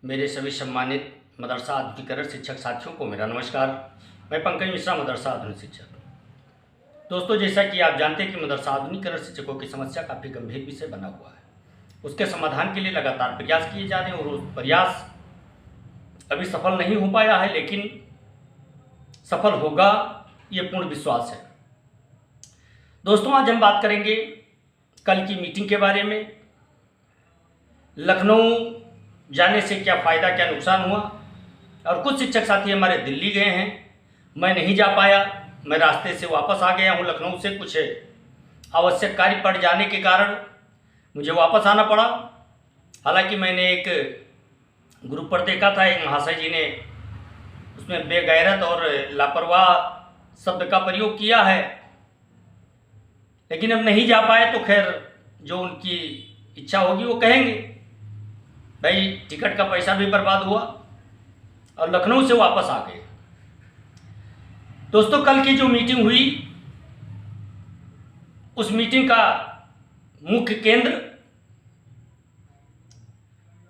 मेरे सभी सम्मानित मदरसा आधुनिकीकरण शिक्षक साथियों को मेरा नमस्कार। मैं पंकज मिश्रा, मदरसा आधुनिक शिक्षक। दोस्तों, जैसा कि आप जानते हैं कि मदरसा आधुनिकीकरण शिक्षकों की समस्या काफ़ी गंभीर विषय बना हुआ है। उसके समाधान के लिए लगातार प्रयास किए जा रहे हैं और वो प्रयास अभी सफल नहीं हो पाया है, लेकिन सफल होगा, ये पूर्ण विश्वास है। दोस्तों, आज हम बात करेंगे कल की मीटिंग के बारे में। लखनऊ जाने से क्या फ़ायदा क्या नुकसान हुआ, और कुछ शिक्षक साथी हमारे दिल्ली गए हैं, मैं नहीं जा पाया। मैं रास्ते से वापस आ गया हूँ लखनऊ से, कुछ आवश्यक कार्य पड़ जाने के कारण मुझे वापस आना पड़ा। हालांकि मैंने एक ग्रुप पर देखा था, एक महाशय जी ने उसमें बेगैरत और लापरवाह शब्द का प्रयोग किया है, लेकिन अब नहीं जा पाए तो खैर जो उनकी इच्छा होगी वो कहेंगे। भाई, टिकट का पैसा भी बर्बाद हुआ और लखनऊ से वापस आ गए। दोस्तों, कल की जो मीटिंग हुई, उस मीटिंग का मुख्य केंद्र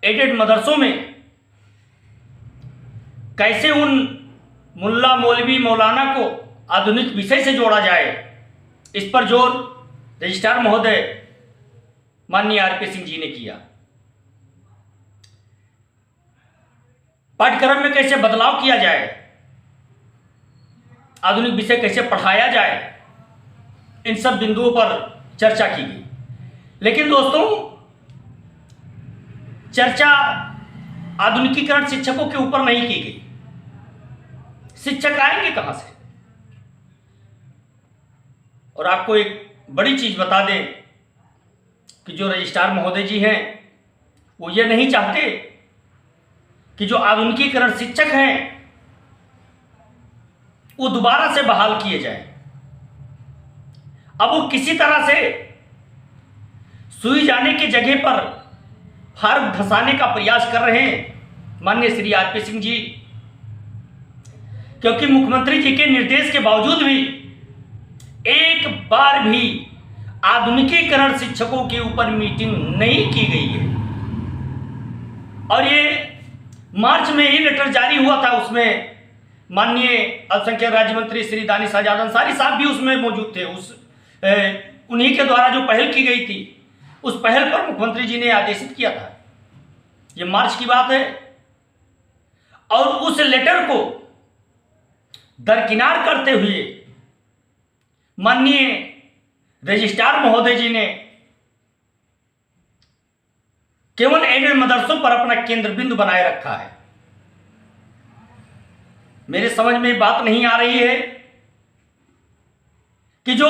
एडेड मदरसों में कैसे उन मुल्ला मौलवी मौलाना को आधुनिक विषय से जोड़ा जाए, इस पर जोर रजिस्ट्रार महोदय माननीय आरपी सिंह जी ने किया। पाठ्यक्रम में कैसे बदलाव किया जाए, आधुनिक विषय कैसे पढ़ाया जाए, इन सब बिंदुओं पर चर्चा की गई। लेकिन दोस्तों, चर्चा आधुनिकीकरण शिक्षकों के ऊपर नहीं की गई। शिक्षक आएंगे कहां से? और आपको एक बड़ी चीज बता दें कि जो रजिस्ट्रार महोदय जी हैं, वो ये नहीं चाहते कि जो आधुनिकीकरण शिक्षक हैं वो दोबारा से बहाल किए जाएं। अब वो किसी तरह से सुई जाने की जगह पर फार्ग धंसाने का प्रयास कर रहे हैं माननीय श्री आरपी सिंह जी, क्योंकि मुख्यमंत्री जी के निर्देश के बावजूद भी एक बार भी आधुनिकीकरण शिक्षकों के ऊपर मीटिंग नहीं की गई है। और ये मार्च में ही लेटर जारी हुआ था, उसमें माननीय अल्पसंख्यक राज्य मंत्री श्री दानिश आजाद अंसारी साहब भी उसमें मौजूद थे। उन्हीं के द्वारा जो पहल की गई थी, उस पहल पर मुख्यमंत्री जी ने आदेशित किया था। ये मार्च की बात है। और उस लेटर को दरकिनार करते हुए माननीय रजिस्ट्रार महोदय जी ने केवल एडेड मदरसों पर अपना केंद्र बिंदु बनाए रखा है। मेरे समझ में बात नहीं आ रही है कि जो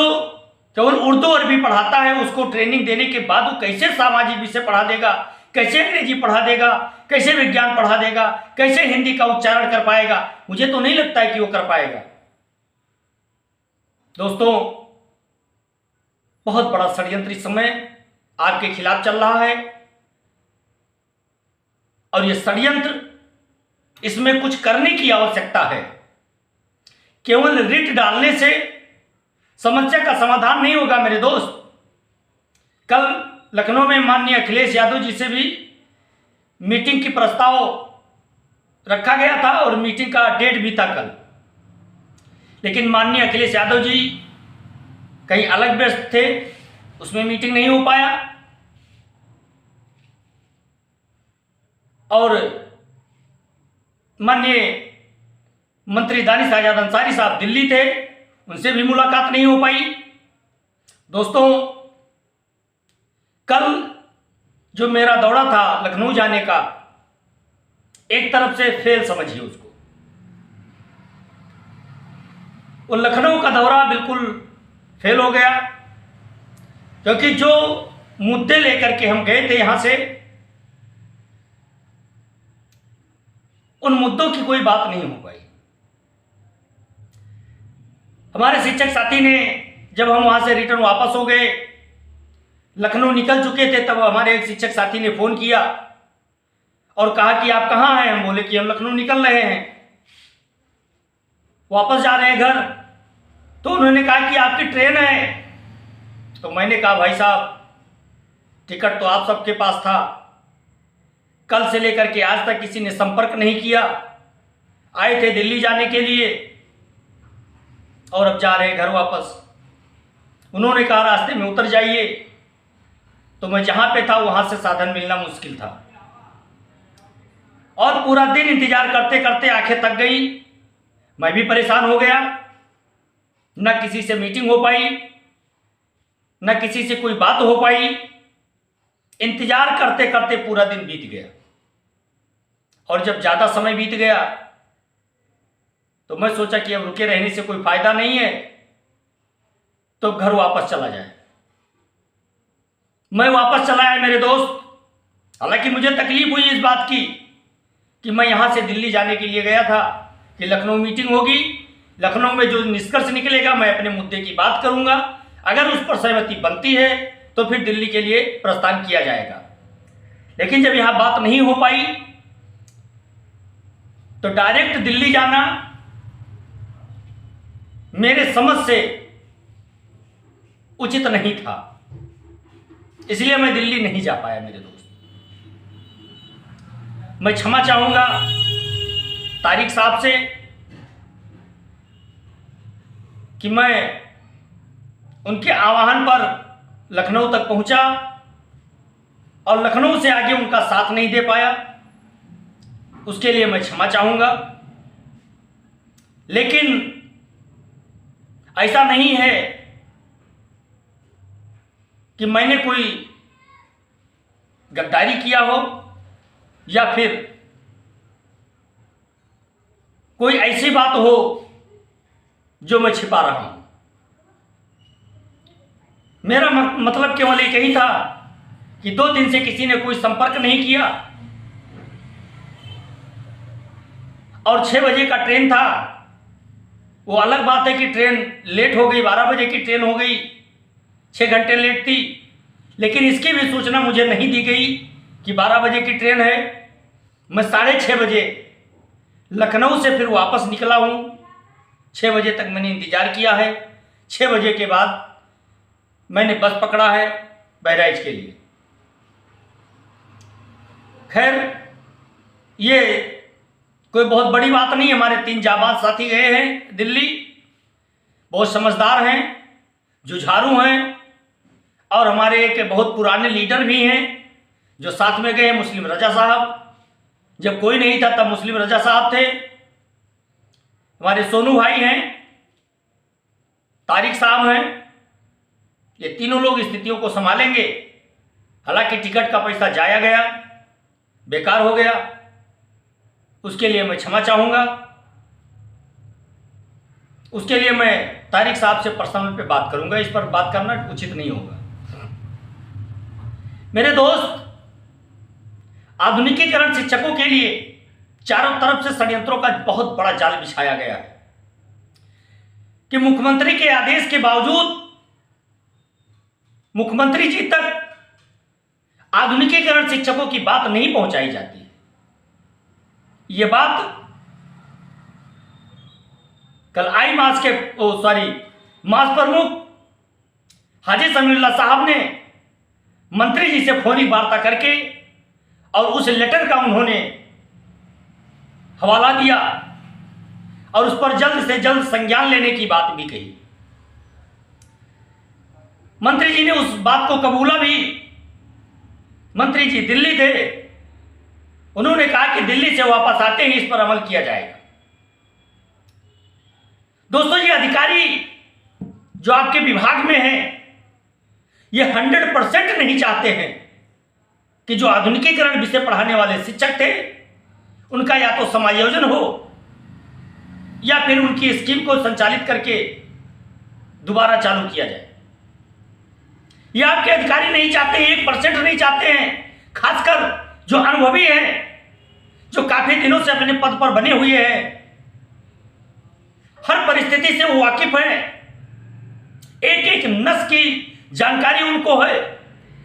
केवल उर्दू अरबी पढ़ाता है, उसको ट्रेनिंग देने के बाद वो कैसे सामाजिक विषय पढ़ा देगा, कैसे अंग्रेजी पढ़ा देगा, कैसे विज्ञान पढ़ा देगा, कैसे हिंदी का उच्चारण कर पाएगा। मुझे तो नहीं लगता है कि वो कर पाएगा। दोस्तों, बहुत बड़ा षड्यंत्र इस समय आपके खिलाफ चल रहा है, और यह षड्यंत्र, इसमें कुछ करने की आवश्यकता है। केवल रिट डालने से समस्या का समाधान नहीं होगा मेरे दोस्त। कल लखनऊ में माननीय अखिलेश यादव जी से भी मीटिंग की प्रस्ताव रखा गया था और मीटिंग का डेट भी था कल, लेकिन माननीय अखिलेश यादव जी कहीं अलग व्यस्त थे, उसमें मीटिंग नहीं हो पाया। और माननीय मंत्री दानिश आजाद अंसारी साहब दिल्ली थे, उनसे भी मुलाकात नहीं हो पाई। दोस्तों, कल जो मेरा दौरा था लखनऊ जाने का, एक तरफ से फेल समझिए उसको। वो लखनऊ का दौरा बिल्कुल फेल हो गया, क्योंकि जो मुद्दे लेकर के हम गए थे यहां से, उन मुद्दों की कोई बात नहीं हो पाई। हमारे शिक्षक साथी ने, जब हम वहां से रिटर्न वापस हो गए, लखनऊ निकल चुके थे, तब हमारे एक शिक्षक साथी ने फोन किया और कहा कि आप कहाँ हैं? हम बोले कि हम लखनऊ निकल रहे हैं, वापस जा रहे हैं घर। तो उन्होंने कहा कि आपकी ट्रेन है। तो मैंने कहा, भाई साहब, टिकट तो आप सबके पास था, कल से लेकर के आज तक किसी ने संपर्क नहीं किया। आए थे दिल्ली जाने के लिए और अब जा रहे हैं घर वापस। उन्होंने कहा रास्ते में उतर जाइए, तो मैं जहां पे था वहां से साधन मिलना मुश्किल था और पूरा दिन इंतजार करते करते आंखें थक गई। मैं भी परेशान हो गया, न किसी से मीटिंग हो पाई, न किसी से कोई बात हो पाई। इंतजार करते करते पूरा दिन बीत गया और जब ज्यादा समय बीत गया तो मैं सोचा कि अब रुके रहने से कोई फायदा नहीं है, तो घर वापस चला जाए। मैं वापस चला आया मेरे दोस्त। हालांकि मुझे तकलीफ हुई इस बात की कि मैं यहां से दिल्ली जाने के लिए गया था कि लखनऊ मीटिंग होगी, लखनऊ में जो निष्कर्ष निकलेगा मैं अपने मुद्दे की बात करूंगा, अगर उस पर सहमति बनती है तो फिर दिल्ली के लिए प्रस्थान किया जाएगा। लेकिन जब यहां बात नहीं हो पाई तो डायरेक्ट दिल्ली जाना मेरे समझ से उचित नहीं था, इसलिए मैं दिल्ली नहीं जा पाया मेरे दोस्त। मैं क्षमा चाहूंगा तारिक साहब से कि मैं उनके आह्वान पर लखनऊ तक पहुंचा और लखनऊ से आगे उनका साथ नहीं दे पाया, उसके लिए मैं क्षमा चाहूंगा। लेकिन ऐसा नहीं है कि मैंने कोई गद्दारी किया हो या फिर कोई ऐसी बात हो जो मैं छिपा रहा हूं। मेरा मतलब केवल एक ही था कि 2 दिन से किसी ने कोई संपर्क नहीं किया और 6 बजे का ट्रेन था। वो अलग बात है कि ट्रेन लेट हो गई, 12 बजे की ट्रेन हो गई, 6 घंटे लेट थी, लेकिन इसकी भी सूचना मुझे नहीं दी गई कि 12 बजे की ट्रेन है। मैं 6:30 बजे लखनऊ से फिर वापस निकला हूँ। 6 बजे तक मैंने इंतजार किया है। 6 बजे के बाद मैंने बस पकड़ा है बहराइच के लिए। खैर, ये कोई बहुत बड़ी बात नहीं। हमारे 3 जाबाज साथी गए हैं दिल्ली, बहुत समझदार हैं, जुझारू हैं और हमारे एक बहुत पुराने लीडर भी हैं जो साथ में गए हैं, मुस्लिम रजा साहब। जब कोई नहीं था तब मुस्लिम रजा साहब थे। हमारे सोनू भाई हैं, तारिक साहब हैं। ये तीनों लोग स्थितियों को संभालेंगे। हालांकि टिकट का पैसा जाया गया, बेकार हो गया, उसके लिए मैं क्षमा चाहूंगा। उसके लिए मैं तारिक साहब से पर्सनल पे बात करूंगा, इस पर बात करना उचित नहीं होगा। मेरे दोस्त, आधुनिकीकरण शिक्षकों के लिए चारों तरफ से षड्यंत्रों का बहुत बड़ा जाल बिछाया गया है कि मुख्यमंत्री के आदेश के बावजूद मुख्यमंत्री जी तक आधुनिकीकरण शिक्षकों की बात नहीं पहुंचाई जाती है। यह बात कल मास प्रमुख हाजी समीउल्लाह साहब ने मंत्री जी से फोनी वार्ता करके और उस लेटर का उन्होंने हवाला दिया और उस पर जल्द से जल्द संज्ञान लेने की बात भी कही। मंत्री जी ने उस बात को कबूला भी। मंत्री जी दिल्ली थे, उन्होंने कहा कि दिल्ली से वापस आते ही इस पर अमल किया जाएगा। दोस्तों, ये अधिकारी जो आपके विभाग में हैं, ये 100% नहीं चाहते हैं कि जो आधुनिकीकरण विषय पढ़ाने वाले शिक्षक थे उनका या तो समायोजन हो या फिर उनकी स्कीम को संचालित करके दोबारा चालू किया जाए। ये आपके अधिकारी नहीं चाहते, 1% नहीं चाहते हैं। खासकर जो अनुभवी हैं, जो काफी दिनों से अपने पद पर बने हुए हैं, हर परिस्थिति से वो वाकिफ हैं, एक एक नस की जानकारी उनको है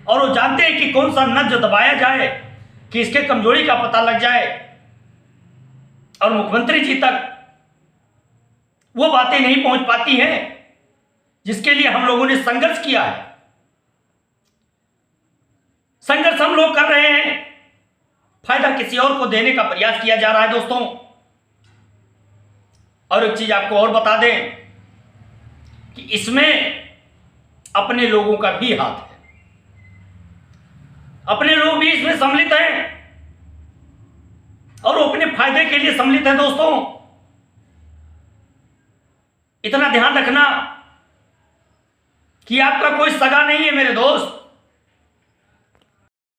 और वो जानते हैं कि कौन सा नस जो दबाया जाए कि इसके कमजोरी का पता लग जाए और मुख्यमंत्री जी तक वो बातें नहीं पहुंच पाती हैं जिसके लिए हम लोगों ने संघर्ष किया है। संघर्ष हम लोग कर रहे हैं फायदा किसी और को देने का प्रयास किया जा रहा है दोस्तों। और एक चीज आपको और बता दें कि इसमें अपने लोगों का भी हाथ है, अपने लोग भी इसमें सम्मिलित हैं और वो अपने फायदे के लिए सम्मिलित हैं दोस्तों। इतना ध्यान रखना कि आपका कोई सगा नहीं है मेरे दोस्त,